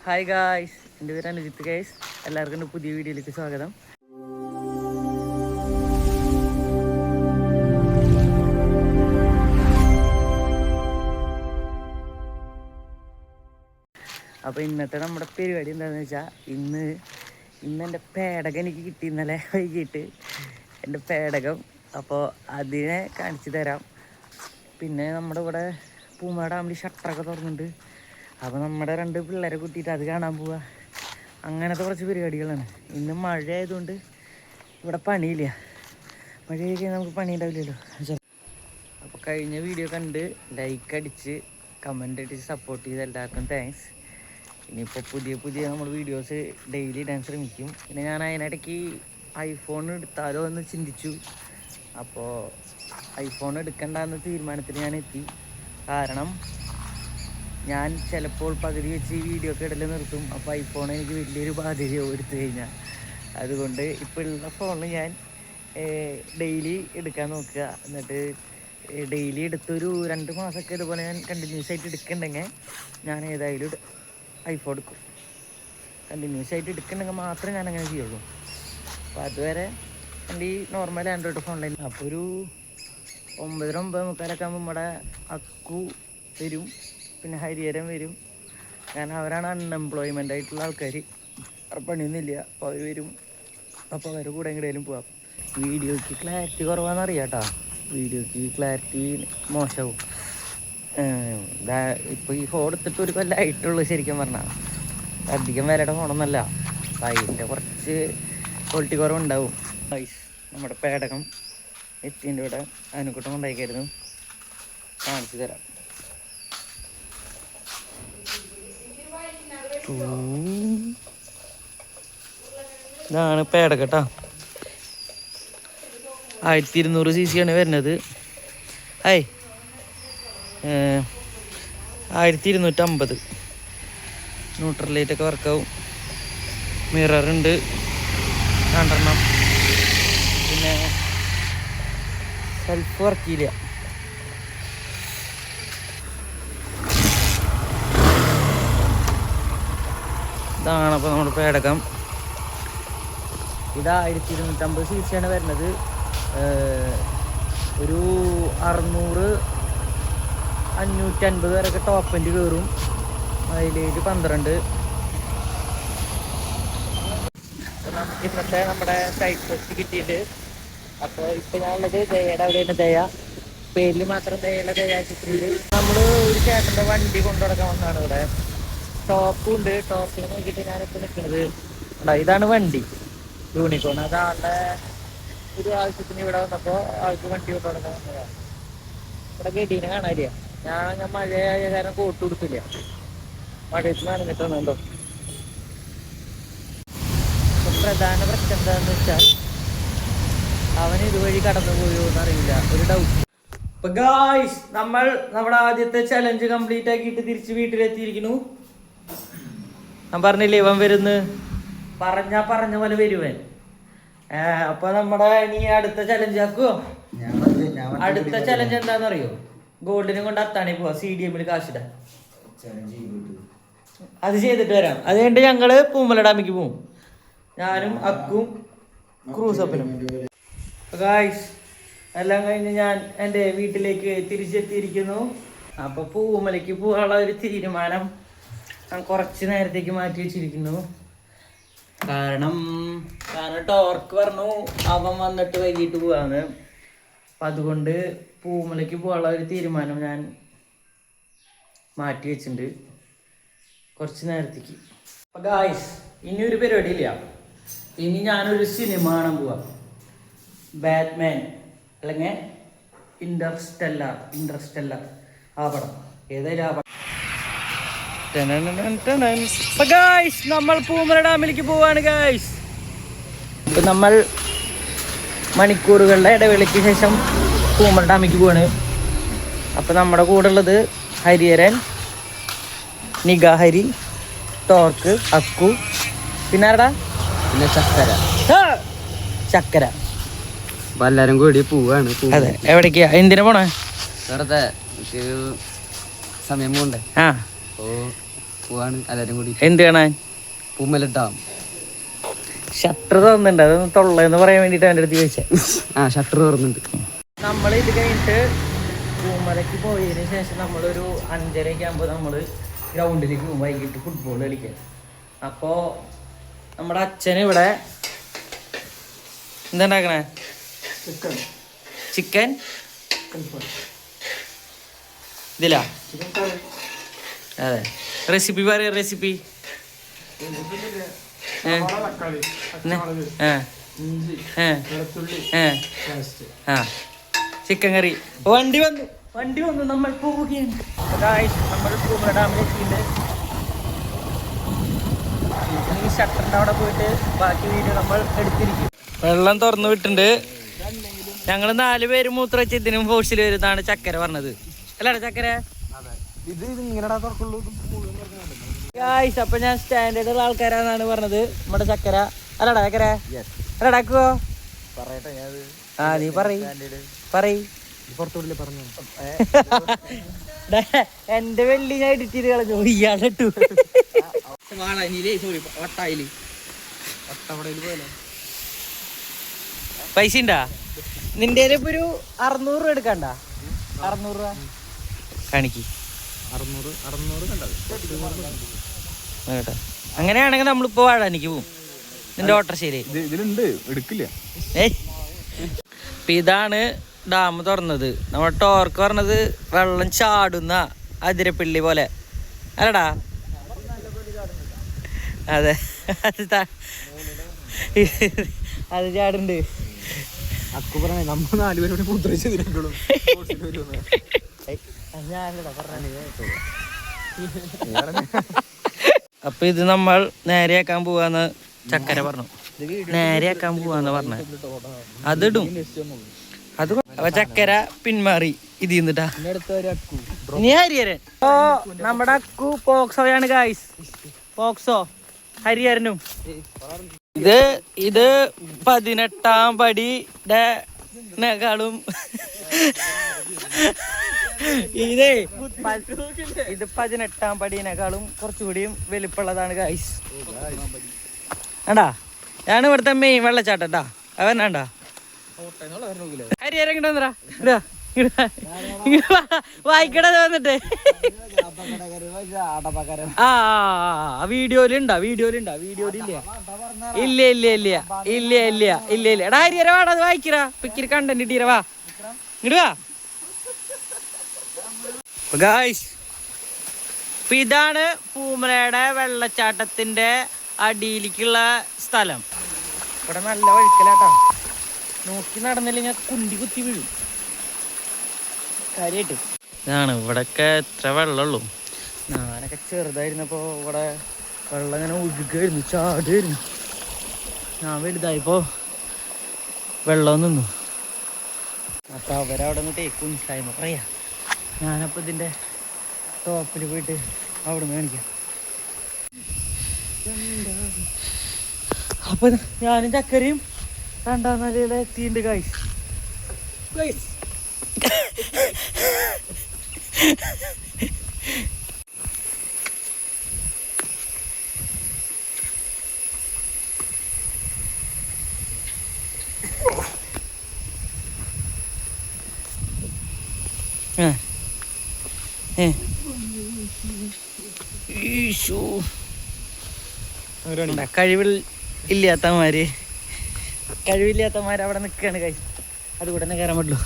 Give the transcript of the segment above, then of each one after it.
Hi guys, എൻ്റെ പേര് Anujith guys. എല്ലാവർക്കും എൻ്റെ പുതിയ വീഡിയോയിലേക്ക് സ്വാഗതം. അപ്പോൾ ഇന്നത്തെ നമ്മുടെ പരിപാടി എന്താണെന്ന് വെച്ചാൽ ഇന്ന് എൻ്റെ പേടകം എനിക്ക് കിട്ടി ഇന്നലെ വൈകിട്ട് എൻ്റെ പേടകം. അപ്പോൾ അതിനെ കാണിച്ചു തരാം. പിന്നെ നമ്മുടെ ഇവിടെ പൂമാ ഡാമിൽ ഷട്ടറൊക്കെ തുറന്നിട്ടുണ്ട്. അപ്പോൾ നമ്മുടെ 2 പിള്ളേരെ കൂട്ടിയിട്ട് അത് കാണാൻ പോവുക. അങ്ങനത്തെ കുറച്ച് പരിപാടികളാണ്. ഇന്ന് മഴ ആയതുകൊണ്ട് ഇവിടെ പണിയില്ല. മഴയൊക്കെ നമുക്ക് പണി ഉണ്ടാവില്ലല്ലോ. അപ്പോൾ കഴിഞ്ഞ വീഡിയോ കണ്ട് ലൈക്ക് അടിച്ച് കമൻ്റ് അടിച്ച് സപ്പോർട്ട് ചെയ്ത് എല്ലാവർക്കും താങ്ക്സ്. ഇനിയിപ്പോൾ പുതിയ നമ്മൾ വീഡിയോസ് ഡെയിലി ഇടാൻ ശ്രമിക്കും. പിന്നെ ഞാൻ അതിനിടയ്ക്ക് ഐഫോൺ എടുത്താലോ എന്ന് ചിന്തിച്ചു. അപ്പോൾ ഐഫോൺ എടുക്കണ്ടെന്ന തീരുമാനത്തിൽ ഞാൻ എത്തി. കാരണം ഞാൻ ചിലപ്പോൾ പകുതി വെച്ച് ഈ വീഡിയോ ഒക്കെ ഇടൽ നിർത്തും. അപ്പോൾ ഐഫോൺ എനിക്ക് വലിയൊരു ബാധ്യതയോ എടുത്തു കഴിഞ്ഞാൽ. അതുകൊണ്ട് ഇപ്പോൾ ഉള്ള ഫോണിൽ ഞാൻ ഡെയിലി എടുക്കാൻ നോക്കുക. എന്നിട്ട് ഡെയിലി എടുത്തൊരു 2 മാസമൊക്കെ ഇതുപോലെ ഞാൻ കണ്ടിന്യൂസ് ആയിട്ട് എടുക്കണ്ടെങ്കിൽ ഞാൻ ഏതായാലും ഐഫോൺ എടുക്കും. കണ്ടിന്യൂസ് ആയിട്ട് എടുക്കണമെങ്കിൽ മാത്രമേ ഞാൻ അങ്ങനെ ചെയ്യുള്ളൂ. അപ്പോൾ അതുവരെ എൻ്റെ ഈ നോർമൽ ആൻഡ്രോയിഡ് ഫോണിലായി. അപ്പോൾ ഒരു 9-9:45 ആകുമ്പോൾ നമ്മുടെ അക്കു വരും, പിന്നെ ഹരിഹരൻ വരും. കാരണം അവരാണ് അൺഎംപ്ലോയ്മെൻ്റ് ആയിട്ടുള്ള ആൾക്കാർ, പണിയൊന്നുമില്ല. അപ്പോൾ അവർ വരും. അപ്പോൾ അവരുടെ കൂടെ എങ്ങനെയും പോവാം. വീഡിയോയ്ക്ക് ക്ലാരിറ്റി കുറവാണെന്നറിയാം കേട്ടോ. വീഡിയോയ്ക്ക് ക്ലാരിറ്റി മോശമാവും. ഇപ്പോൾ ഈ ഫോൺ എടുത്തിട്ട് ഒരു കൊല്ലമായിട്ടുള്ളൂ ശരിക്കും പറഞ്ഞാൽ. അധികം വിലയുടെ ഫോണൊന്നുമല്ല. അപ്പോൾ അതിൻ്റെ കുറച്ച് ക്വാളിറ്റി കുറവുണ്ടാവും. നമ്മുടെ പേടകം എത്തിൻ്റെ ഇവിടെ അതിനെക്കൂട്ടം ഉണ്ടാക്കിയായിരുന്നു. കാണിച്ചു തരാം. ഇതാണ് പേടകം കേട്ടോ. 1200 cc ആണ് വരുന്നത്. 1250. ന്യൂട്രൽ ലൈറ്റൊക്കെ വർക്കാവും. മിററുണ്ട് 2 പിന്നെ സെൽഫ് വർക്കില്ല. ഇതാണ് അപ്പോൾ നമ്മുടെ പേടകം. ഇത് 1250 cc ആണ് വരുന്നത്. ഒരു 600-550 വരെയൊക്കെ ടോപ്പ് എൻഡ് കയറും. മൈലേജ് 12. നമുക്ക് ഇന്നത്തെ നമ്മുടെ സൈറ്റ് ടെസ്റ്റ് കിട്ടിയിട്ട്. അപ്പോൾ ഇപ്പോൾ ഞാനുള്ളത് ദയയുടെ അവിടെയാണ്. ദയ പേരിൽ മാത്രം ദയയുടെ ദയാചിത്രയിൽ നമ്മൾ ഒരു ചേട്ടൻ്റെ വണ്ടി കൊണ്ടുനടക്കാൻ വന്നതാണ്. ഇവിടെ ടോപ്പും ഉണ്ട്. ടോപ്പിൽ നോക്കിയിട്ട് ഞാനിപ്പോൾ നിൽക്കുന്നത് ഇതാണ് വണ്ടി യൂണിക്കോൺ. അതാളുടെ ഒരു ആവശ്യത്തിന് ഇവിടെ വന്നപ്പോൾ ആൾക്ക് വണ്ടി കൊണ്ടുനടക്കാൻ വന്നതാണ്. ഇവിടെ ഗഡീനെ കാണാനില്ല. ഞാൻ മഴയായ കാരണം കോട്ട് കൊടുത്തില്ല. മഴയത്ത് നനഞ്ഞിട്ട് വന്നുണ്ടോ. പ്രധാന പ്രശ്നം എന്താണെന്ന് വെച്ചാൽ അവൻ ഇതുവഴി കടന്നു പോയോ എന്നറിയില്ല. ഒരു ഡൗട്ട്. അപ്പൊ ഗായ്സ്, നമ്മുടെ ആദ്യത്തെ ചലഞ്ച് കംപ്ലീറ്റ് ആക്കിയിട്ട് തിരിച്ച് വീട്ടിലെത്തിയിരിക്കുന്നു. ഞാൻ പറഞ്ഞില്ലേ ഇവൻ വരുന്ന്. പറഞ്ഞ പോലെ വരുവൻ. അപ്പൊ നമ്മുടെ ഇനി അടുത്ത ചലഞ്ച് ആക്കുവോ? അടുത്ത ചലഞ്ച് എന്താണെന്നറിയോ? ഗോൾഡിനെ കൊണ്ട് അത്താണി പോവാ. CDM കാശിടാൻ. അത് ചെയ്തിട്ട് വരാം. അത് കഴിഞ്ഞിട്ട് ഞങ്ങള് പൂമല ഡാമിക്ക് പോവും. ഞാനും അക്കും ക്രൂസപ്പനും. ഗായ്സ്, എല്ലാം കഴിഞ്ഞ് ഞാൻ എൻ്റെ വീട്ടിലേക്ക് തിരിച്ചെത്തിയിരിക്കുന്നു. അപ്പോൾ പൂമലയ്ക്ക് പോകാനുള്ള ഒരു തീരുമാനം ഞാൻ കുറച്ച് നേരത്തേക്ക് മാറ്റി വെച്ചിരിക്കുന്നു. കാരണം ടോർക്ക് പറഞ്ഞു അവൻ വന്നിട്ട് വൈകിട്ട് പോവാന്ന്. അപ്പം അതുകൊണ്ട് പൂമലയ്ക്ക് പോകാനുള്ള ഒരു തീരുമാനം ഞാൻ മാറ്റി വെച്ചിട്ടുണ്ട് കുറച്ച് നേരത്തേക്ക്. അപ്പം ഗായ്സ്, ഇനി ഒരു പരിപാടിയില്ല. ഇനി ഞാനൊരു സിനിമ കാണാൻ പോവാം. ബാറ്റ്മാൻ അല്ലെങ്കിൽ ഇൻറ്റർസ്റ്റെല്ലാർ ആ പടം. ഏതായാലും ആ പടം. നമ്മൾ പൂമല ഡാമിലേക്ക് പോവാണ് ഗായ്സ്. ഇപ്പം നമ്മൾ മണിക്കൂറുകളുടെ ഇടവേളയ്ക്ക് ശേഷം പൂമല ഡാമിലേക്ക് പോവാണ്. അപ്പം നമ്മുടെ കൂടെ ഉള്ളത് ഹരിഹരൻ, നിഗാഹരി, ടോർക്ക്, അക്കു, പിന്നെ ആരടാ, പിന്നെ ചക്കര. അപ്പൊ എല്ലാരും കൂടി പോവാണ്. അതെ. എവിടേക്കാ, എന്തിനാ പോണേ? വെറുതെ സമയം പോണ്ടേ. ആ, ഓ പോവാണ് എല്ലാരും കൂടി. എന്ത് കാണാൻ? പൂമല ഡാം. ഷട്ടർ തുറന്നുണ്ട്, അതൊന്ന് തൊള്ളെന്ന് പറയാൻ വേണ്ടിട്ട് എൻ്റെ അടുത്ത് ചോദിച്ചേ. ഷട്ടർ തുറന്നുണ്ട്. നമ്മൾ ഇത് കഴിഞ്ഞിട്ട് പൂമലയ്ക്ക് പോയതിന് ശേഷം നമ്മളൊരു 5:30 ആകുമ്പോൾ നമ്മൾ ഗ്രൗണ്ടിലേക്ക് പോകും വൈകിട്ട് ഫുട്ബോൾ കളിക്കാൻ. അപ്പോൾ നമ്മുടെ അച്ഛൻ ഇവിടെ എന്താ ഉണ്ടാക്കണേ? ചിക്കൻ ഇതിലാ? അതെ. റെസിപ്പി പറയാ, റെസിപ്പി. ചിക്കൻ കറി. വണ്ടി വന്നു നമ്മൾ പോവുകയാണ്. നമ്മൾ പൂമല ഡാമിലെത്തിയിട്ട് ഈ ഷട്ടറിൻ്റെ അവിടെ പോയിട്ട് ബാക്കി വീഡിയോ നമ്മൾ എടുത്തിരിക്കും. വെള്ളം തുറന്നു വിട്ടിട്ടുണ്ട്. ഞങ്ങൾ 4 പേര് മൂത്ര വെച്ച് ഇതിനും ഫോഴ്സിൽ വരുന്നതാണ് ചക്കര പറഞ്ഞത്. അല്ലാടാ ചക്കര? അപ്പൊ ഞാൻ സ്റ്റാൻഡേർഡ് ഉള്ള ആൾക്കാരാന്നാണ് പറഞ്ഞത് നമ്മുടെ ചക്കര. അല്ലടാ ചക്കര? അല്ലടാക്കുവോ? ആ നീ പറയ്. എന്റെ വെള്ളി ഞാൻ എഡിറ്റ് ചെയ്ത് കളഞ്ഞു. ഇയാളിട്ടു പൈസ ഉണ്ടാ നിന്റെ ഇപ്പൊ ഒരു 600 രൂപ എടുക്കണ്ട? 600 രൂപ കാണിക്ക്. 600 അങ്ങനെയാണെങ്കിൽ നമ്മളിപ്പോ വാഴാനിക്ക് പോവും. നിന്റെ ഓട്ടർശേരി എടുക്കില്ല. ഇതാണ് ഡാം തുറന്നത്. നമ്മുടെ ടോർക്ക് പറഞ്ഞത് വെള്ളം ചാടുന്ന അതിരപ്പിള്ളി പോലെ അല്ലടാ? അതെ, അത് ചാടുണ്ട്. അപ്പൊ ഇത് നമ്മൾ നേരെയാക്കാൻ പോവാന്ന് ചക്കര പറഞ്ഞു. നേരെയാക്കാൻ പോവാന്ന് പറഞ്ഞ അതിടും. അത് അപ്പൊ ചക്കര പിന്മാറി ഇത് നിന്നിട്ടാ. നീ ഹരിഹരൻ. ഓ നമ്മുടെ അക്കു പോക്സോയാണ് ഗായ്സ്. പോക്സോ ഹരിഹരനും. ഇത് 18ാം പടിയുടെക്കാളും ഇത് 18ാം പടിയിനേക്കാളും കുറച്ചുകൂടിയും വലിപ്പമുള്ളതാണ് ഗായ്സ്. ആണ്ടാ ഞാൻ ഇവിടുത്തെ മെയിൻ വെള്ളച്ചാട്ടാ. അവനാണ്ടാ ഹരിഹരൻ കിട്ടാ വായിക്കട വന്നിട്ട്. ആ വീഡിയോയിലുണ്ടാ? വീഡിയോയിലില്ല. എടാ ഹരിഹര വാടാ, അത് വായിക്കറാ. പിക്കിരി കണ്ടന്റ് ഇട്ടീര. വാ ഇങ്ങട് വാ ഗായ്സ്. ഇതാണ് പൂമലയുടെ വെള്ളച്ചാട്ടത്തിന്റെ അടിയിലേക്കുള്ള സ്ഥലം. ഇവിടെ നല്ല വഴുക്കലാട്ടാ. നോക്കി നടന്നില്ലെങ്കിൽ കുണ്ടി കുത്തി വീഴും കാര്യമായിട്ട്. ഇതാണ് ഇവിടെയൊക്കെ എത്ര വെള്ളമുള്ളൂ. ഞാനൊക്കെ ചെറുതായിരുന്നപ്പോ ഇവിടെ വെള്ളം ഇങ്ങനെ ഒഴുകായിരുന്നു, ചാടുമായിരുന്നു. ഞാൻ വലുതായപ്പോ വെള്ളം നിന്നു. അപ്പൊ അവരവിടെ നിന്ന് തേക്കും ടൈം പറയാ. ഞാനപ്പോ ഇതിന്റെ ടോപ്പിൽ പോയിട്ട് അവിടെ നിന്ന് കാണിക്കാം. അപ്പൊ ഞാനും ചക്കരയും 2ാം നിലയിലെ എത്തിയിട്ടുണ്ട് ഗൈസ്. കഴിവില്ലാത്തമാര് അവിടെ നിൽക്കുകയാണ് കൈ. അതുകൂടെ തന്നെ കയറാൻ പറ്റുള്ളൂ.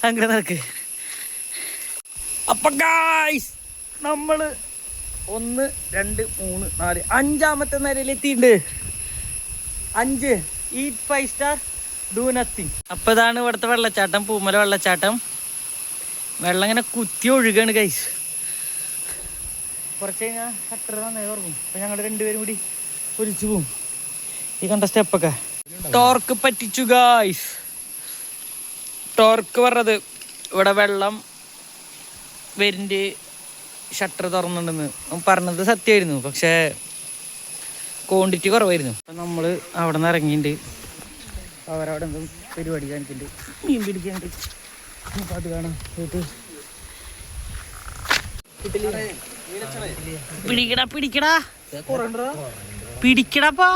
അങ്ങനെ നടക്ക്. അപ്പൊ ഗായ്സ് നമ്മള് 1 2 3 4 5ാമത്തെ നിലയിലെത്തിയിട്ടുണ്ട്. 5 ഈറ്റ് 5 സ്റ്റാർ ഡു നത്തിങ്. അപ്പൊ ഇതാണ് ഇവിടുത്തെ വെള്ളച്ചാട്ടം, പൂമല വെള്ളച്ചാട്ടം. വെള്ളം ഇങ്ങനെ കുത്തി ഒഴുകാണ് ഗൈസ്. കുറച്ച് കഴിഞ്ഞാൽ ഷട്ടർ നന്നായി തുറക്കും. അപ്പൊ ഞങ്ങൾ 2 പേരും കൂടി ഒലിച്ചു പോവും. ഈ കണ്ട സ്റ്റെപ്പൊക്കെ ടോർക്ക് പറ്റിച്ചു ഗായ്സ്. ടോർക്ക് പറഞ്ഞത് ഇവിടെ വെള്ളം വരുന്നുണ്ട്, ഷട്ടർ തുറന്നിട്ടുണ്ടെന്ന് പറഞ്ഞത് സത്യമായിരുന്നു. പക്ഷേ ക്വാണ്ടിറ്റി കുറവായിരുന്നു. അപ്പം നമ്മൾ അവിടെ നിന്ന് ഇറങ്ങിയിട്ടുണ്ട്. അവരവിടെ എന്തും പരിപാടി കാണിക്കുന്നുണ്ട്, മീൻ പിടിക്കാനുണ്ട്. അപ്പം അത് കാണാം പോയിട്ട് കിട്ടില്ല. പിടിക്കടാ പിടിക്കടാ പിടിക്കടാപ്പോ.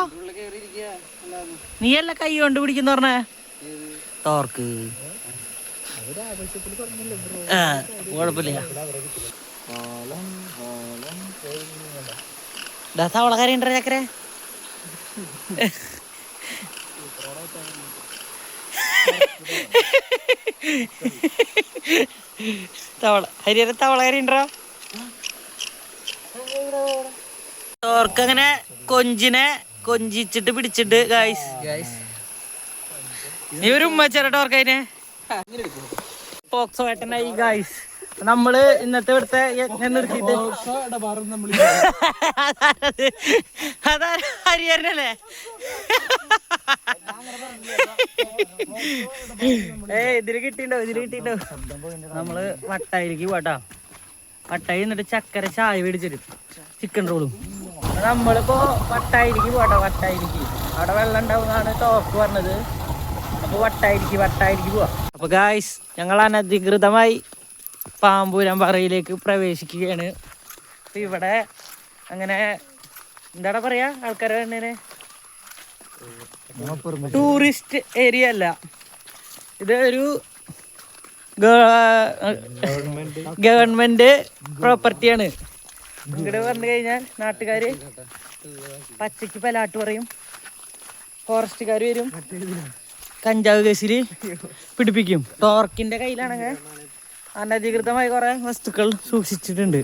നീയല്ല കൈ കൊണ്ട് പിടിക്കുന്ന പറഞ്ഞേ ടോർക്ക്. കുഴപ്പമില്ല. തവളക്കാരി ഉണ്ടോ ചക്കരെ? ഹരിഹര തവളക്കാരി ഉണ്ടോ? ടോർക്ക് കൊഞ്ചിനെ കൊഞ്ചിച്ചിട്ട് പിടിച്ചിട്ട് ഗായ്സ്. നീ ഒരു ഉമ്മച്ചേര ടോർക്ക് അതിനെ പോക്സോ ഏട്ടനായി ഗായ്സ്. നമ്മള് ഇന്നത്തെ ഇവിടുത്തെ യജ്ഞം നിർത്തിയിട്ട് അതാ ഹരിഹരനല്ലേ? ഇതില് കിട്ടിണ്ടോ? നമ്മള് വട്ടായിലേക്ക് പോട്ടാ. വട്ടായി എന്നിട്ട് ചക്കര ചായ മേടിച്ചിട്ട് ചിക്കൻ റോളും. നമ്മളിപ്പോ വട്ടായിലേക്ക് പോട്ടാ. വട്ടായിലേക്ക് അവിടെ വെള്ളം ഉണ്ടാവുന്നതാണ് ടോക്ക് പറഞ്ഞത്. അപ്പൊ വട്ടായിലേക്ക് പോവാ. അപ്പൊ ഗായ്സ് ഞങ്ങൾ അനധികൃതമായി പാമ്പൂരാമ്പാറയിലേക്ക് പ്രവേശിക്കുകയാണ്. അപ്പൊ ഇവിടെ അങ്ങനെ എന്താടാ പറയാ ആൾക്കാരെ, ടൂറിസ്റ്റ് ഏരിയ അല്ല ഇത്, ഒരു ഗവൺമെന്റ് പ്രോപ്പർട്ടിയാണ്. ഇവിടെ പറഞ്ഞു കഴിഞ്ഞാൽ നാട്ടുകാര് പച്ചക്ക് പലാട്ട് പറയും, ഫോറസ്റ്റുകാർ വരും, കഞ്ചാവ് കേസില് പിടിപ്പിക്കും. ടോർക്കിന്റെ കയ്യിലാണെങ്കിൽ അനധികൃതമായി കുറെ വസ്തുക്കൾ സൂക്ഷിച്ചിട്ടുണ്ട്.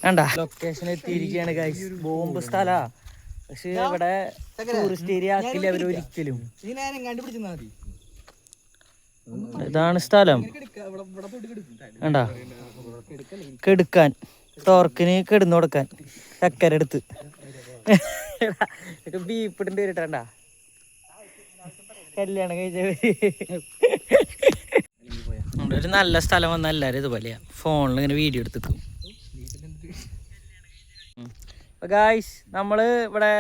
വേണ്ട ലൊക്കേഷൻ എത്തിയിരിക്കുകയാണ് ഗൈസ്. ബോംബ് സ്ഥലാ, പക്ഷെ ഇവിടെ ടൂറിസ്റ്റ് ഏരിയ ആക്കില്ല അവര് ഒരിക്കലും. ഇതാണ് സ്ഥലം. വേണ്ട കെടുക്കാൻ, ടോർക്കിന് കിടന്നു കൊടുക്കാൻ ചക്കര എടുത്ത് ബീപ്പിടിന്റെ വരട്ടണ്ട കല്യാണം കഴിച്ചവര്. ഒരു നല്ല സ്ഥലം വന്നാൽ എല്ലാവരും ഇതുപോലെയാ, ഫോണിൽ ഇങ്ങനെ വീഡിയോ എടുത്തിക്കും. അപ്പൊ ഗായ്സ് നമ്മള് ഇവിടെ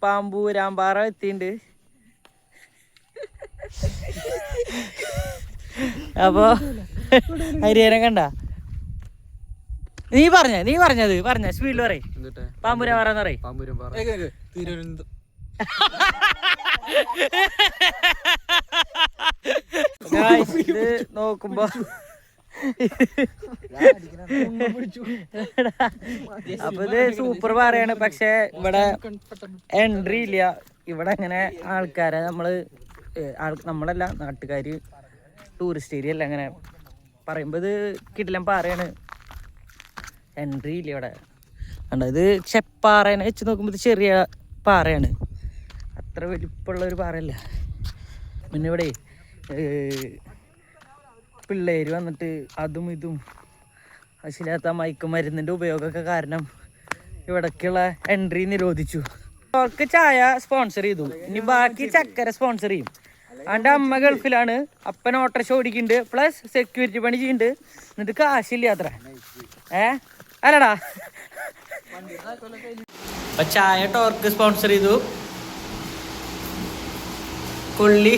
പാമ്പൂരാമ്പാറ എത്തിയിട്ടുണ്ട്. അപ്പൊ ഹരിഹരൻ കണ്ട, നീ പറഞ്ഞത് സ്പീഡിൽ പറയും. പാമ്പൂരാമ്പാറ എന്ന് പറയും. ഇത് നോക്കുമ്പോ അപ്പൊ ഇത് സൂപ്പർ പാറയാണ്. പക്ഷെ ഇവിടെ എൻട്രി ഇല്ല. ഇവിടെ അങ്ങനെ ആൾക്കാരെ നമ്മളല്ല നാട്ടുകാര്, ടൂറിസ്റ്റ് ഏരിയ അല്ല. അങ്ങനെ പറയുമ്പോ ഇത് കിടിലൻ പാറയാണ്, എൻട്രി ഇല്ല ഇവിടെ. ഇത് ചെപ്പാറേനെ വെച്ച് നോക്കുമ്പോ ഇത് ചെറിയ പാറയാണ്, അത്ര വലിപ്പമുള്ള ഒരു പാറയല്ല. പിന്നെ ഇവിടെ പിള്ളേര് വന്നിട്ട് അതും ഇതും ആവശ്യമില്ലാത്ത മയക്കുമരുന്നിൻ്റെ ഉപയോഗമൊക്കെ കാരണം ഇവിടേക്കുള്ള എൻട്രി നിരോധിച്ചു. അവർക്ക് ചായ സ്പോൺസർ ചെയ്തു, ഇനി ബാക്കി ചക്കര സ്പോൺസർ ചെയ്യും. അവൻ്റെ അമ്മ ഗൾഫിലാണ്, അപ്പൻ ഓട്ടോറിക്ഷ ഓടിക്കുന്നുണ്ട്, പ്ലസ് സെക്യൂരിറ്റി പണി ചെയ്യുന്നുണ്ട്. എന്നിട്ട് കാശില്ല അത്ര. അല്ലടാ. അപ്പൊ ചായ ടോർക്ക് സ്പോൺസർ ചെയ്തു, കൊള്ളി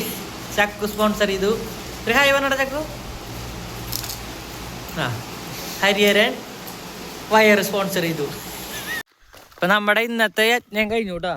ചക്കു സ്പോൺസർ ചെയ്തു. ഒരു ഹായ് പറഞ്ഞ ചക്കു. ഹരിഹരൻ വയർ സ്പോൺസർ ചെയ്തു. ഇപ്പൊ നമ്മുടെ ഇന്നത്തെ യജ്ഞം കഴിഞ്ഞു കേട്ടോ.